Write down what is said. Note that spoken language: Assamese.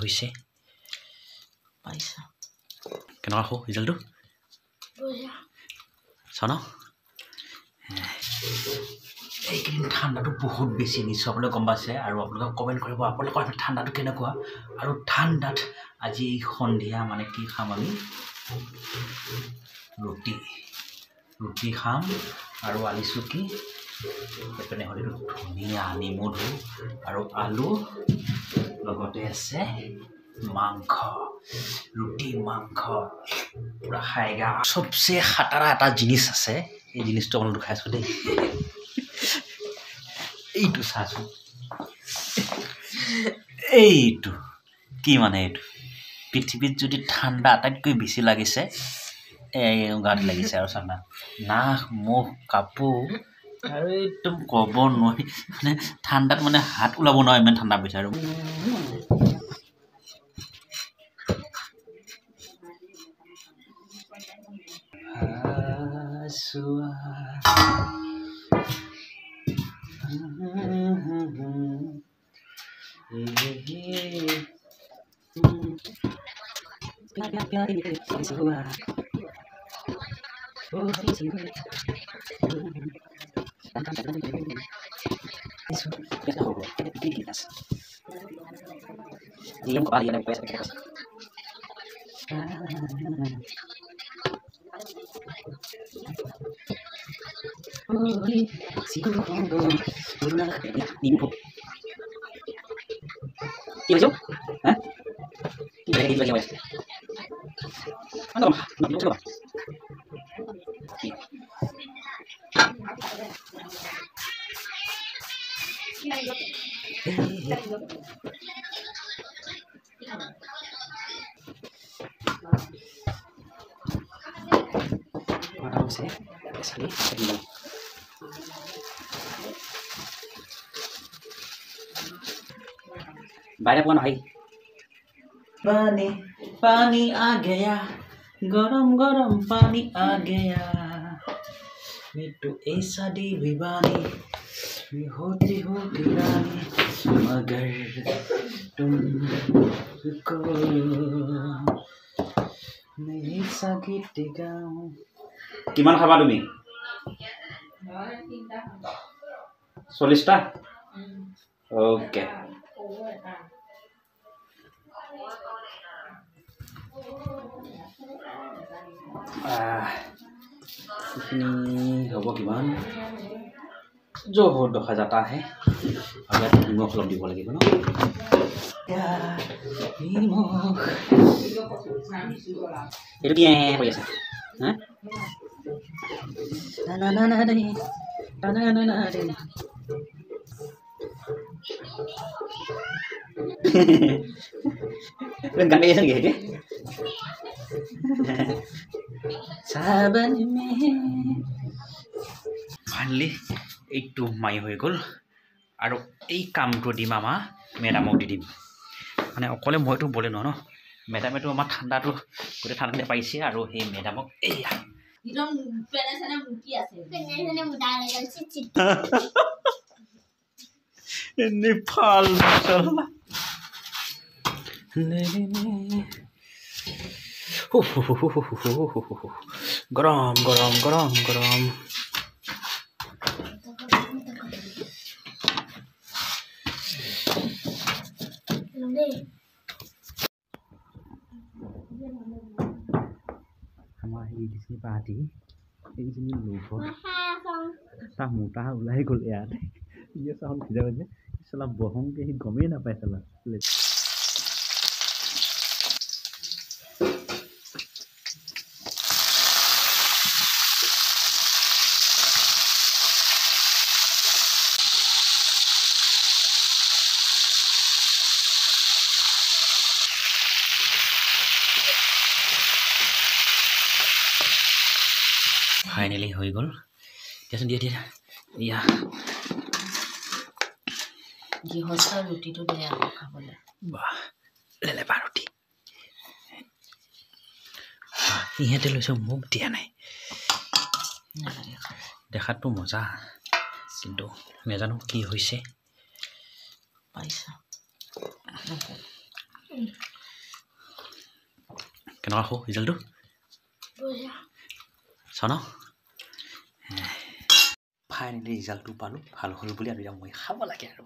হৈছে পাইছা কেনেকুৱা হো ৰিজাল্টটো চাও এইকেইদিন ঠাণ্ডাটো বহুত বেছি নিশ্চয় আপোনালোকে গম পাইছে আৰু আপোনালোকে কমেণ্ট কৰিব আপোনালোকৰ ঠাণ্ডাটো কেনেকুৱা আৰু ঠাণ্ডাত আজি সন্ধিয়া মানে কি খাম আমি ৰুটি খাম আৰু আলিছো কি এপিনে হলিটো ধুনীয়া নিমধু আৰু আলু লগতে আছে মাংস ৰুটি মাংস পুৰা খাইগা সবচে খাটাৰা এটা জিনিস আছে এই জিনিসটো আপোনালোকে খাইছো দেই এইটো চাচোন এইটো কি মানে এইটো পৃথিৱীত যদি ঠাণ্ডা আটাইতকৈ বেছি লাগিছে এই গাত লাগিছে আৰু ঠাণ্ডা নাক মুখ কাপোৰ আৰু একদম ক'ব নোৱাৰি মানে ঠাণ্ডাত মানে হাত ওলাব নোৱাৰে ইমান ঠাণ্ডা পৰিছে আৰু बाहर कौन भाई पानी पानी आ गया गरम गरम पानी आ गया मैं तो ऐसा दीवानी होती होती रानी मगर तुमको मैं ऐसा गीत गाऊं किमान खाबा तुमी 40টা ओके होगा किमान जो हो देखा जाता है अगर निमख लग দিব লাগিব ন নিমখ এটো কি হৈ আছে হ্যাঁ না না না না না না गान गाइछन् के सावन में फाइनली এইটো মাই হৈ গ'ল আৰু এই কামটো দিম আমাৰ মেডামক দি দিম মানে অকলে মইতো বলে ন মেডামেটো আমাৰ ঠাণ্ডাটো গোটেই ঠাণ্ডা পাইছে আৰু সেই মেডামক এইয়া একদম পেনেছেনে মুটি আছে পেনেছেনে মুটা লাগল চিচি এনে ফাল চলা गरम गरम गरम गरम हमारी किसी पार्टी एक जनी लोग ता मोटा उलाई गल यार ये साउंड खिजा बजे साला बहम के ही गमे ना पाए साला फाइनली हो गल दियासन दिया दिया या ये होसा रोटी तो दे आ खाबले वाह ले ले रोटी इहते लइसो मुख दिया নাই দেখাতো মজা কিন্তু নেজানো কি হইছে পাইছা কেনেকুৱা হো ৰিজাল্টটো চাওঁ ন ফাইনেলি ৰিজাল্টটো পালোঁ ভাল হ'ল বুলি আৰু মই খাব লাগে আৰু